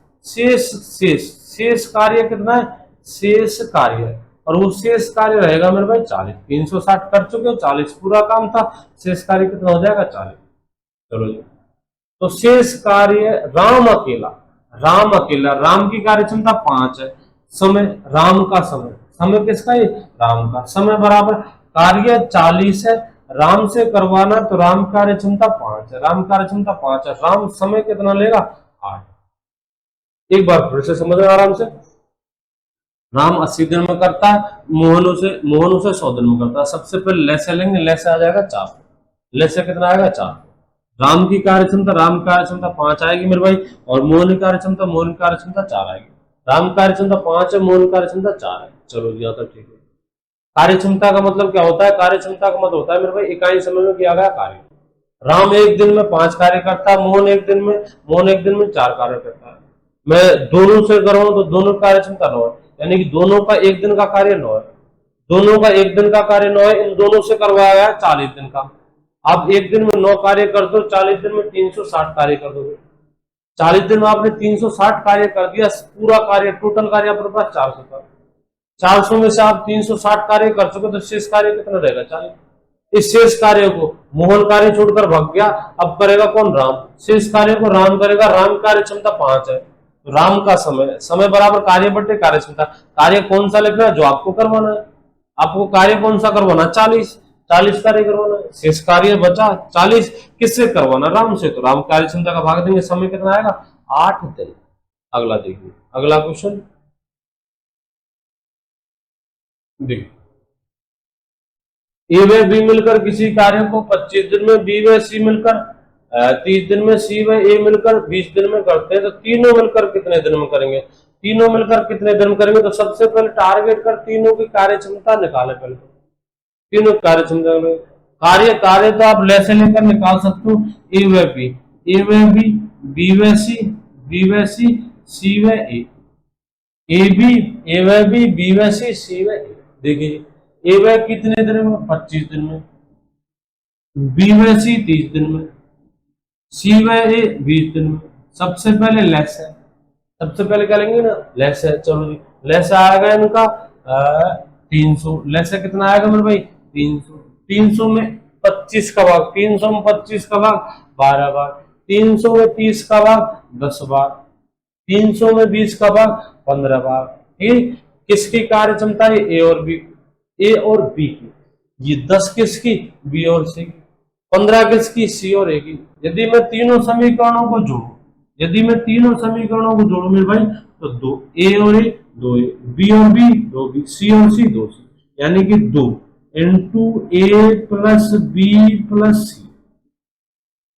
शेष कार्य कितना है? शेष कार्य, और वो शेष कार्य रहेगा मेरे भाई 40, 360 कर चुके हो, 40 पूरा काम था, शेष कार्य कितना हो जाएगा? 40। चलो जी, तो शेष कार्य राम अकेला, राम की कार्य क्षमता 5 है, समय राम का समय, समय किसका है? राम का, समय बराबर कार्य 40 है, राम से करवाना तो राम कार्य क्षमता 5 है, राम कार्य क्षमता 5 है, राम समय कितना लेगा? 8। एक बार फिर से समझ आराम से, राम 80 दिन में करता है, मोहन उसे 100 दिन में करता है। सबसे पहले लेसे लेंगे, लेसे आ जाएगा 4, लेसे कितना आएगा? 4। राम की कार्य क्षमता 5 आएगी मेरे भाई, और मोहन की कार्य क्षमता 4 आएगी। राम कार्य क्षमता 5 है, मोहन कार्य क्षमता 4 है। चलो जी, तक ठीक है। कार्य क्षमता का मतलब क्या होता है? कार्य क्षमता का मतलब होता है मेरे भाई इकाई समय में किया गया कार्य। राम एक दिन में 5 कार्य करता है, मोहन एक दिन में 4 कार्य करता है। मैं दोनों से कर रहा हूं तो दोनों कार्य क्षमता 9 है, यानी कि दोनों का एक दिन का कार्य 9 है, दोनों का एक दिन का कार्य 9 है, इन दोनों से करवाया गया 40 दिन का। आप एक दिन में 9 कार्य कर दो, 40 दिन में 360 कार्य कर दोगे, 40 दिन में आपने 360 कार्य कर दिया, पूरा कार्य टोटल कार्य अपने पास 400 का, 400 में से आप 360 कार्य कर चुके, तो शेष कार्य कितना रहेगा? 40। इस शेष कार्य को मोहन कार्य छोड़कर भाग गया, अब करेगा कौन? राम। शेष कार्य को राम करेगा, राम कार्य क्षमता 5 है, तो राम का समय, समय बराबर कार्य बटे कार्य क्षमता। कार्य कौन सा लिखना है? जो आपको करवाना है, आपको कार्य कौन सा करवाना? 40 कार्य करवाना है, शेष कार्य बचा 40, किससे करवाना? राम से, तो राम कार्य क्षमता का भाग देंगे, समय कितना आएगा? 8 दिन। अगला देखिए, अगला क्वेश्चन देखिए, ए व बी मिलकर किसी कार्य को 25 दिन में, बी व सी मिलकर 30 दिन में, सी व ए मिलकर 20 दिन में करते हैं, तो तीनों मिलकर कितने दिन में करेंगे? तीनों मिलकर कितने दिन में करेंगे? तो सबसे पहले टारगेट कर तीनों की कार्य क्षमता निकाले, पहले तीनों कार्य क्षमता में कार्य तो आप लेसे लेकर निकाल सकते हो, ए व बी, बी व सी, सी व ए, ए व बी व सी व ए। देखिए ए व कितने दिन में? 25 दिन में, बी व सी 30 दिन में, सी व ए 20 दिन में। सबसे पहले लेस है, सबसे पहले क्या लेंगे ना? लेस है। चलो जी, लेस आएगा इनका 300, लेस कितना आएगा मेरे भाई? 300, 300 में 25 का भाग, 300 में 25 का भाग 12 बार, 300 में 30 का भाग 10 बार, 300 में 20 का भाग 15 बार। ठीक, किसकी कार्य क्षमता है? ए और बी, ए और बी की। ये 10 किसकी? बी और सी की। 15 किसकी? सी और ए की। यदि मैं तीनों समीकरणों को जोड़ू, मेरे भाई, तो 2 ए और ए, 2 ए, बी और बी, सी और सी, 2 सी, यानी कि 2 इंटू ए प्लस बी प्लस सी,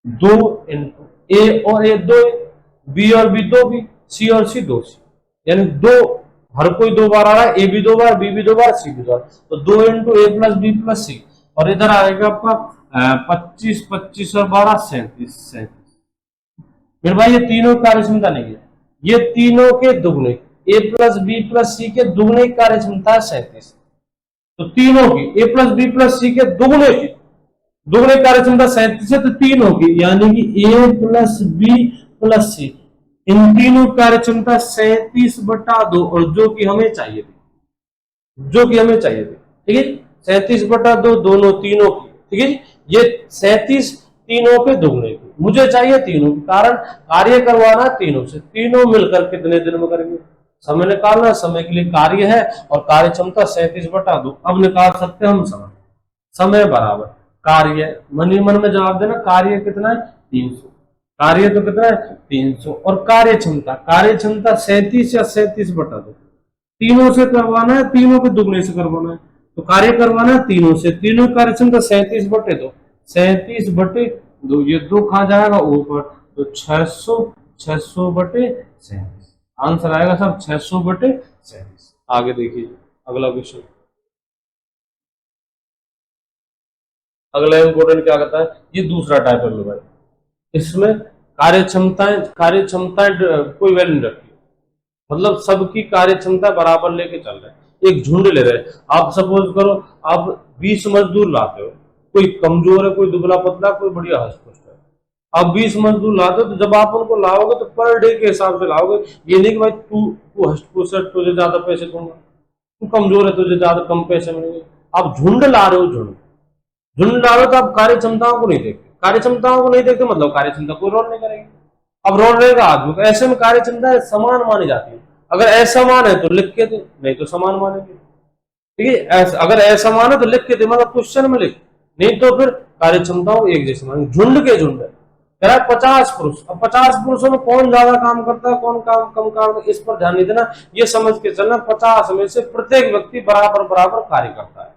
2 इंटू ए और ए 2 ए, बी और बी 2 बी, सी और सी 2 सी, यानी 2, हर कोई 2 बार आ रहा है, ए भी 2 बार, बी भी 2 बार, सी भी 2 बार, तो 2 इंटू ए प्लस बी प्लस सी, और इधर आएगा आपका 25, 25 और 12 37। मेरे भाई ये तीनों कार्य क्षमता नहीं है, ये तीनों के दुगने, ए प्लस बी प्लस सी के दुगने कार्य क्षमता 37, तो तीनों की ए प्लस बी प्लस सी के दुगने की दुगनी कार्य क्षमता 37 है तो 3 होगी, यानी कि A प्लस बी प्लस सी, इन तीनों कार्य क्षमता 37/2, और जो कि हमें चाहिए थी, ठीक है। 37/2 दोनों तीनों की, ठीक है। ये 37 तीनों के दुगने की, मुझे चाहिए तीनों की, कारण कार्य करवाना तीनों से, तीनों मिलकर कितने दिन में करेंगे, समय निकालना, समय के लिए कार्य है और कार्य क्षमता 37/2। अब निकाल सकते हैं हम समय, समय बराबर कार्य, मन ही मन में जवाब देना, कार्य कितना है 300, कार्य तो कितना है 300, और कार्य क्षमता 37 या 37/2, तीनों से करवाना है, तीनों के दुगने से करवाना है, तो कार्य करवाना है तीनों से, तीनों कार्य क्षमता 37/2, 37/2, ये 2 कहा जाएगा ऊपर, तो 600/37, आंसर आएगा सर 600/37। आगे देखिए अगला क्वेश्चन, अगला इंपोर्टेंट क्या कहता है, ये दूसरा टाइप है भाई, इसमें कार्य क्षमताएं कोई वैल्यू नहीं रखी, मतलब सबकी कार्य क्षमता बराबर लेके चल रहे हैं, एक झुंड ले रहे हैं। आप सपोज करो आप 20 मजदूर लाते हो, कोई कमजोर है, कोई दुबला पतला, कोई बढ़िया हष्ट-पुष्ट है, आप 20 मजदूर लाते हो, तो जब आप उनको लाओगे तो पर डे के हिसाब से लाओगे, ये नहीं कि भाई तू हष्ट-पुष्ट है तुझे ज्यादा पैसे दूंगा, तू कमजोर है तुझे ज्यादा कम पैसे मिलेंगे। आप झुंड ला रहे हो, झुंड ला रहे हो, तो आप कार्य क्षमताओं को नहीं देखते, कार्य क्षमताओं को नहीं देखते मतलब कार्य क्षमता कोई रोल नहीं करेगी। अब रोल रहेगा आदमी का, ऐसे में कार्य क्षमता समान मानी जाती है, अगर असमान है तो लिख के दे, नहीं तो समान मानेंगे, ठीक है। अगर असमान है तो लिख के दे, मतलब क्वेश्चन में लिख, नहीं तो फिर कार्य क्षमताओं एक जैसे मानेंगे। झुंड के झुंड है, कह रहा है 50 पुरुष, अब 50 पुरुषों में कौन ज्यादा काम करता है, कौन काम कम काम करता है, इस पर ध्यान नहीं देना, ये समझ के चलना 50 में से प्रत्येक व्यक्ति बराबर बराबर कार्य करता है।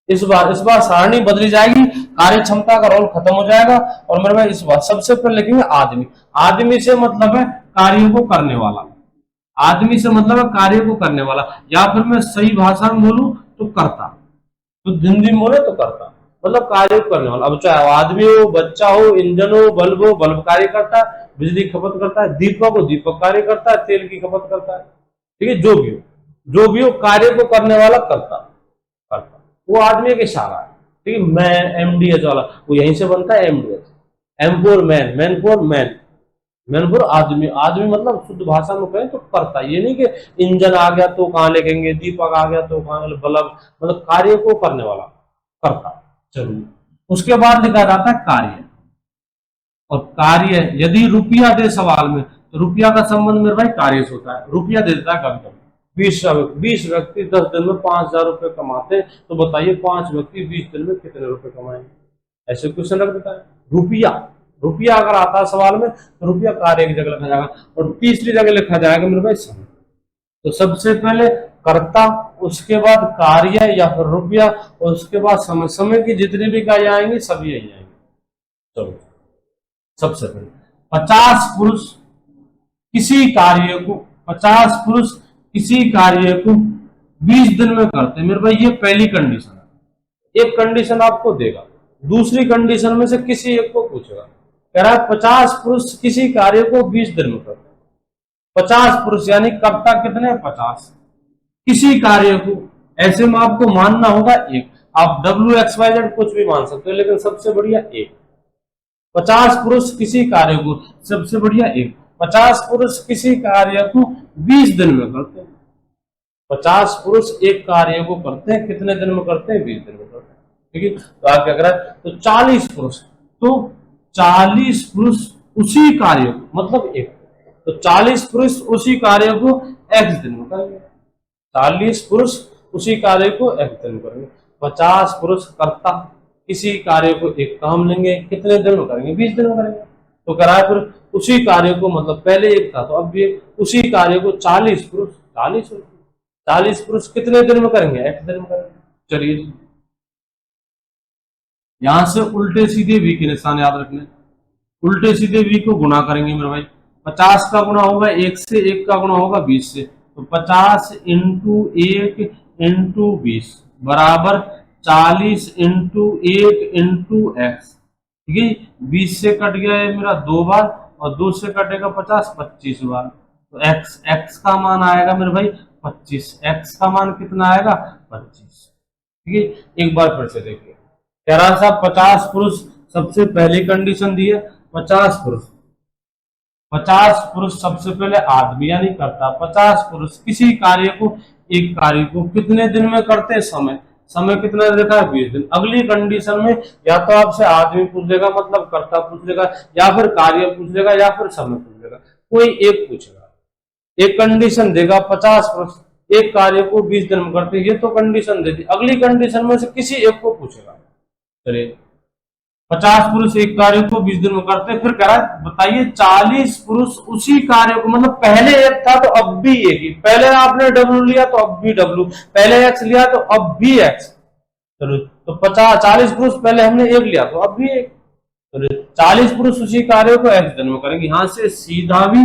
इस बार सारणी बदली जाएगी, कार्य क्षमता का रोल खत्म हो जाएगा, और मेरे भाई इस बार सबसे पहले लिखेंगे आदमी, आदमी से मतलब है कार्य को करने वाला, आदमी से मतलब है कार्य को करने वाला, या फिर मैं सही भाषा में बोलूं तो करता, तो हिंदी में बोले तो करता, मतलब कार्य को करने वाला। अब चाहे आदमी हो, बच्चा हो, इंजन हो, बल्ब कार्य करता है, बिजली खपत करता है, दीपक हो, दीपक कार्य करता है, तेल की खपत करता है, ठीक है। जो भी हो कार्य को करने वाला करता, वो आदमी का इशारा है, ठीक है। मैं एमडीएच वाला, वो यहीं से बनता है MDH, M for man, man for आदमी, आदमी मतलब शुद्ध भाषा में कहें तो करता, ये नहीं कि इंजन आ गया तो कहां लिखेंगे, दीपक आ गया तो कहां, बल्ब, मतलब कार्य को करने वाला करता। चलिए उसके बाद लिखा जाता है कार्य, और कार्य यदि रुपया दे सवाल में, तो रुपया का संबंध मेरे भाई कार्य से होता है, रुपया दे देता है कभी कभी। 20 व्यक्ति 10 दिन में 5,000 रुपए कमाते हैं, तो बताइए 5 व्यक्ति 20 दिन में कितने रुपए कमाएंगे, ऐसे क्वेश्चन रख देता है। रुपया, रुपया अगर आता है सवाल में तो रुपया कार्य की जगह लिखा जाएगा, और तीसरी जगह लिखा जाएगा मेरे भाई समय। तो सबसे पहले कर्ता, उसके बाद कार्य या फिर रुपया, और उसके बाद समय, समय की जितनी भी इकाई आएंगी सभी यही आएंगी। चलो सबसे पहले 50 पुरुष किसी कार्य को 20 दिन में करते हैं, मेरे भाई ये पहली कंडीशन है। एक कंडीशन आपको देगा, दूसरी कंडीशन में से किसी एक को पूछेगा, कह रहा है 50 पुरुष किसी कार्य को 20 दिन में करते हैं, 50 पुरुष यानी कर्ता कितने 50, किसी कार्य को, ऐसे में आपको मानना होगा एक, आप WXYZ कुछ भी मान सकते हो, लेकिन सबसे बढ़िया एक। 50 पुरुष किसी कार्य को, सबसे बढ़िया एक, 50 पुरुष किसी कार्य को 20 दिन में करते हैं, 50 पुरुष एक कार्य को करते हैं, कितने दिन में करते हैं 20 दिन में करते हैं, ठीक है। तो आप क्या करें, तो 40 पुरुष, तो 40 पुरुष उसी कार्य को, मतलब एक, तो 40 पुरुष उसी कार्य को x दिन में करेंगे, 40 पुरुष उसी कार्य को x दिन में करेंगे, 50 पुरुष कर्ता किसी कार्य को एक काम लेंगे, कितने दिन में करेंगे 20 दिन में करेंगे। तो करा फिर उसी कार्य को, मतलब पहले एक था तो अब ये उसी कार्य को 40 पुरुष, 40 पुरुष कितने दिन में करेंगे x दिन में करेंगे। चलिए यहां से उल्टे सीधे v के निशान याद रखने, उल्टे सीधे v को गुणा करेंगे मेरे भाई, 50 का गुणा होगा 1 से, 1 का गुणा होगा 20 से, तो 50 इंटू 1 इंटू 20 बराबर 40 इंटू 1 इंटू x, ठीक है। 20 से कट गया है मेरा 2 बार, और 2 से कटेगा 50, 25 बार, तो x का मान आएगा मेरे भाई 25, x का मान कितना आएगा 25, ठीक है। एक बार फिर से देखिए, कह रहा साहब 50 पुरुष, सबसे पहली कंडीशन दी है 50 पुरुष, 50 पुरुष सबसे पहले आदमी यानी करता, 50 पुरुष किसी कार्य को, एक कार्य को कितने दिन में करते, समय, समय कितना देखा है 20 दिन। अगली कंडीशन में या तो आपसे आदमी पूछ लेगा मतलब करता पूछ लेगा, या फिर कार्य पूछ लेगा, या फिर समय पूछ लेगा, कोई एक पूछेगा। एक कंडीशन देगा 50 पुरुष एक कार्य को 20 दिन में करते, ये तो कंडीशन दे दी। अगली कंडीशन में से किसी एक को पूछेगा, चलिए 50 पुरुष एक कार्य को 20 दिन में करते, फिर कह रहा है बताइए 40 पुरुष उसी कार्य को, मतलब पहले एक था तो अब भी एक ही, पहले आपने डब्ल्यू लिया तो अब भी डब्ल्यू, पहले एक्स लिया तो अब भी एक्स, चलो तो 40 पुरुष पहले हमने एक लिया तो अब भी एक, तो 40 पुरुष उसी कार्य को एक्स दिन में करेंगे। यहां से सीधा भी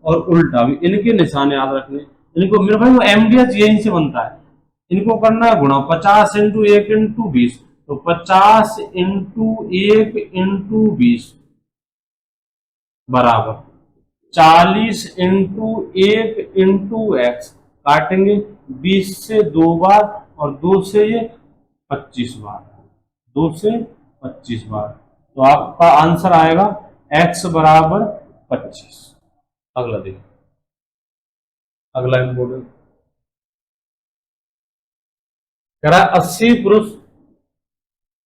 और उल्टा भी, इनके निशान याद रखने, इनको मेरे भाई वो एमडीएच यहीं से बनता है, इनको करना है गुणा 50 इंटू 1 इंटू 20, तो 50 इंटू 1 इंटू 20 बराबर 40 इंटू 1 इंटू एक्स, काटेंगे 20 से 2 बार और 2 से ये 25 बार, 2 से 25 बार, तो आपका आंसर आएगा x बराबर 25। अगला देखिए, अगला इंपोर्टेंट कह रहा है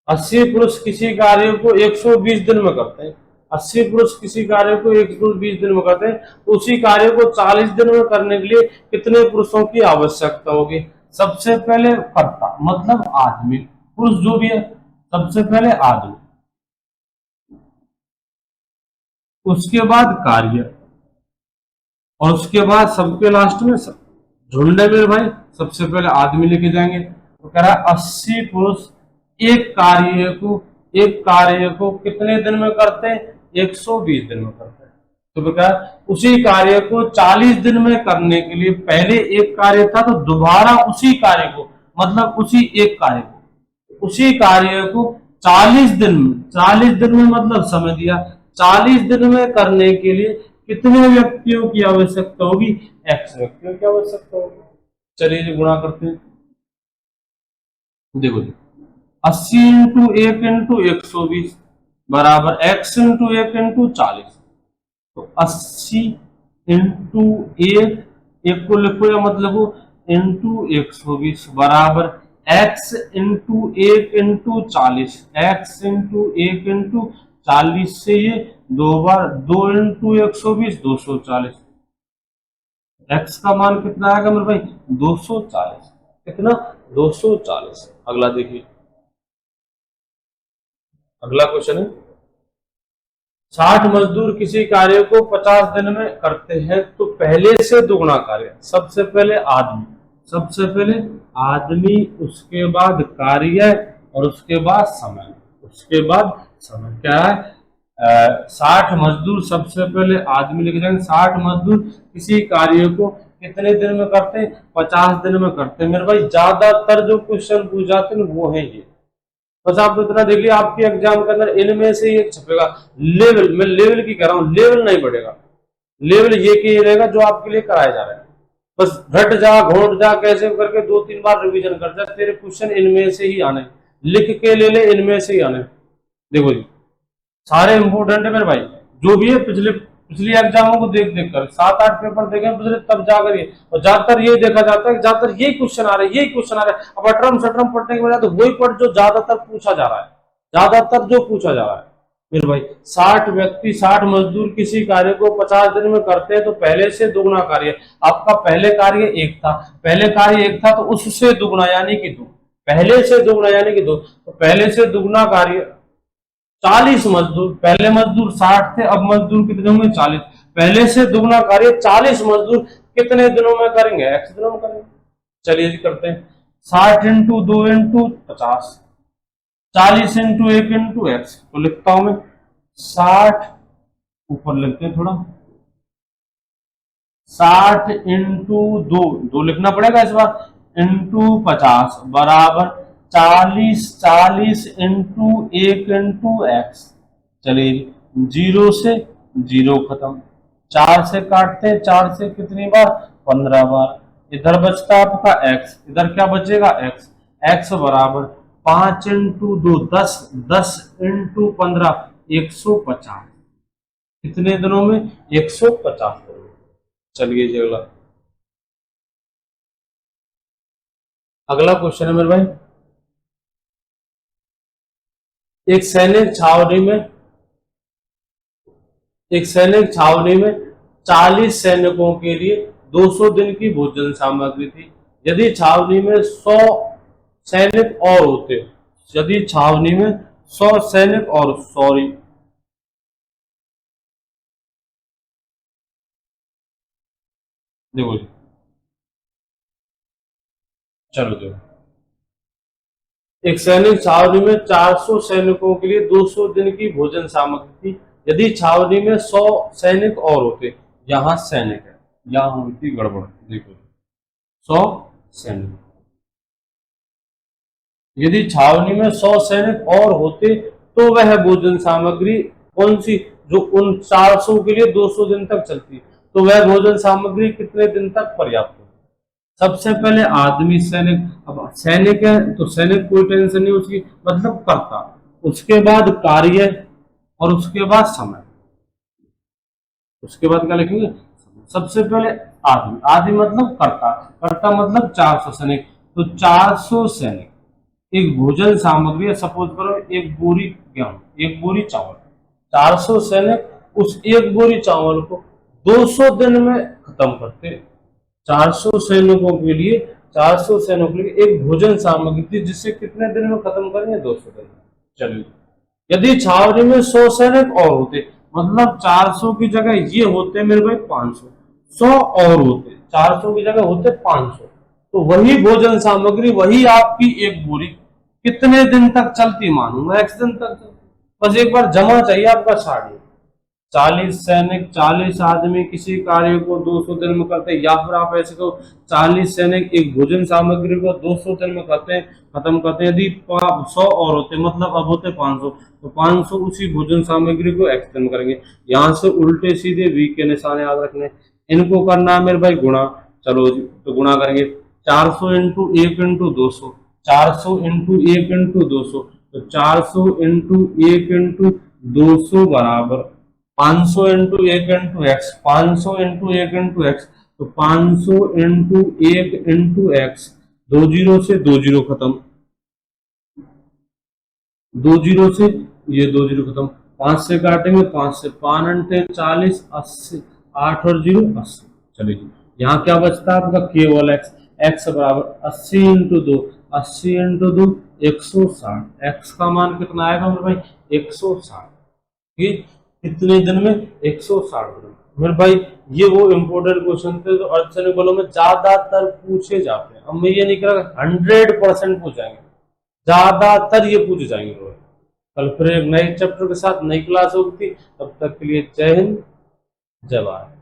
80 पुरुष किसी कार्य को 120 दिन में करते हैं, 80 पुरुष किसी कार्य को 120 दिन में करते हैं, तो उसी कार्य को 40 दिन में करने के लिए कितने पुरुषों की आवश्यकता होगी। सबसे पहले कर्ता मतलब आदमी, पुरुष जो भी है सबसे पहले आदमी, उसके बाद कार्य, और उसके बाद सबके लास्ट में झुंडे में भाई सबसे पहले आदमी लेके जाएंगे। तो कह रहा है 80 पुरुष एक कार्य को कितने दिन में करते हैं, 120 दिन में करते हैं। तो क्या उसी कार्य को 40 दिन में करने के लिए, पहले एक कार्य था तो दोबारा उसी कार्य को, मतलब उसी एक कार्य को, उसी कार्य को 40 दिन में मतलब समय दिया, 40 दिन में करने के लिए कितने व्यक्तियों की आवश्यकता होगी, x व्यक्तियों की आवश्यकता होगी। चलिए जी गुणा करते हैं, देखो जी 80 इंटू 1 इंटू 120 बराबर x इंटू 1 इंटू 40, तो 80 इंटू 1 को लिखो या मतलब इंटू 120 बराबर x into 1 into 40, x into 1 into 40 से ये 2 बार, 2 इंटू 120 240, x का मान कितना आएगा मेरे भाई 240, कितना 240। अगला देखिए, अगला क्वेश्चन है 60 मजदूर किसी कार्य को 50 दिन में करते हैं, तो पहले से दुगना कार्य, सबसे पहले आदमी, उसके बाद कार्य और उसके बाद समय, क्या है 60 मजदूर सबसे पहले आदमी लेके जाएंगे, 60 मजदूर किसी कार्य को कितने दिन में करते हैं, 50 दिन में करते हैं। मेरे भाई ज्यादातर जो क्वेश्चन पूछ जाते हैं वो है ये, बस आप तो इतना देख लिया आपके एग्जाम के अंदर इनमें से एक छपेगा। लेवल, मैं लेवल की कह रहा हूँ, लेवल नहीं बढ़ेगा, लेवल ये की रहेगा जो आपके लिए कराया जा रहा है, बस घट जा घोट जा कैसे करके 2-3 बार रिवीजन कर जा, तेरे क्वेश्चन इनमें से ही आने, लिख के ले ले, इनमें से ही आने। देखो जी सारे इंपोर्टेंट है मेरे भाई, जो भी है पिछली एग्जामों को देख कर 7-8 पेपर देखे पिछले, तब जाकर ये, और ज्यादातर ये देखा जाता है कि ज्यादातर यही क्वेश्चन आ रहे हैं, अब अटरम सटरम पढ़ने के बजाय तो वही पढ़ जो ज्यादातर पूछा जा रहा है, मेरे भाई 60 मजदूर किसी कार्य को 50 दिन में करते हैं, तो पहले से दुगना कार्य, आपका पहले कार्य एक था तो उससे दुगना यानी कि 2, पहले से दुगना यानी कि 2, तो पहले से दुगना कार्य 40 मजदूर, पहले मजदूर 60 थे, अब मजदूर कितने होंगे 40, पहले से दुगना कार्य 40 मजदूर कितने दिनों में करेंगे, x दिनों में करेंगे। चलिए करते हैं 60 into 2 into 50, 40 into 1 into x, तो लिखता हूं मैं 60, ऊपर लिखते हैं थोड़ा, 60 इंटू 2 लिखना पड़ेगा इस बार, इंटू 50 बराबर 40 इंटू 1 इंटू एक्स। चलिए 0 से 0 खत्म, 4 से काटते हैं, 4 से कितनी बार 15 बार, इधर बचता आपका x, इधर क्या बचेगा x, x बराबर 5 × 2 10, 10 × 15 150। कितने दिनों में? 150 दिनों में। चलिए जी अगला क्वेश्चन है मेरे भाई। एक सैनिक छावनी में 40 सैनिकों के लिए 200 दिन की भोजन सामग्री थी। यदि छावनी में 100 सैनिक और होते, यदि छावनी में 100 सैनिक और, सॉरी, देखो जी, चलो देखो, एक सैनिक छावनी में 400 सैनिकों के लिए 200 दिन की भोजन सामग्री थी। यदि छावनी में 100 सैनिक और होते, यहाँ सैनिक है, यहाँ होती गड़बड़, देखो 100 सैनिक, यदि छावनी में 100 सैनिक और होते तो वह भोजन सामग्री कौन सी, जो उन 400 के लिए 200 दिन तक चलती, तो वह भोजन सामग्री कितने दिन तक पर्याप्त होती? सबसे पहले आदमी सैनिक, अब सैनिक है तो सैनिक कोई टेंशन नहीं उसकी, मतलब कर्ता, उसके बाद कार्य, और उसके बाद समय, उसके बाद क्या लिखेंगे? सबसे पहले आदमी, आदमी मतलब कर्ता, कर्ता मतलब 400 सैनिक, तो 400 सैनिक एक भोजन सामग्री है, सपोज करो एक बोरी गेहूं, एक बोरी चावल, 400 सैनिक उस एक बोरी चावल को 200 दिन में खत्म करते। 400 सैनिकों के लिए, 400 सैनिकों के लिए एक भोजन सामग्री थी जिसे कितने दिन में खत्म करेंगे? 200 दिन में। चलिए, यदि छावनी में 100 सैनिक और होते, मतलब 400 की जगह ये होते मेरे भाई 500, 100 और होते, 400 की जगह होते 500, तो वही भोजन सामग्री, वही आपकी एक बोरी कितने दिन तक चलती? मानूंगा एक्स दिन तक चलती। बस एक बार जमा चाहिए आपका 60। 40 सैनिक, 40 आदमी किसी कार्य को 200 दिन में करते हैं, या फिर आप ऐसे कहो 40 सैनिक एक भोजन सामग्री को 200 दिन में करते हैं, खत्म करते हैं। यदि 100 और होते, मतलब अब होते 500, तो 500 उसी भोजन सामग्री को एक्सटेंड करेंगे। यहाँ से उल्टे सीधे वी के निशान याद रखने, इनको करना है मेरे भाई गुणा। चलो जी, तो गुणा करेंगे 400 इंटू 1 इंटू 200, 400 इंटू 1 इंटू 200, तो 400 इंटू 1 इंटू 200 बराबर 500 into 1 into x, 500 into 1 into x, तो 500 इंटू 1 इंटू एक्स, 2 जीरो से 2 जीरो खत्म, 2 जीरो से ये 2 जीरो खत्म, 5 से काटेंगे, 5 से 5 अंटे 40, 80, 8 और 0 80। चलिए, यहाँ क्या बचता है आपका? केवल एक्स, एक्स बराबर 80 इंटू 2, 80 इंटू 2 160, एक्स का मान कितना आएगा मेरे भाई? 160। ठीक, कितने दिन में? 160 दिन में। मेरे भाई ये वो इंपोर्टेंट क्वेश्चन थे जो अर्धसैनिक बलों में ज्यादातर पूछे जाते हैं। अब मैं ये नहीं कह रहा 100% पूछ जाएंगे, ज्यादातर ये पूछे जाएंगे। कल फिर एक नए चैप्टर के साथ नई क्लास होगी, तब तक के लिए जय हिंद, जय भारत।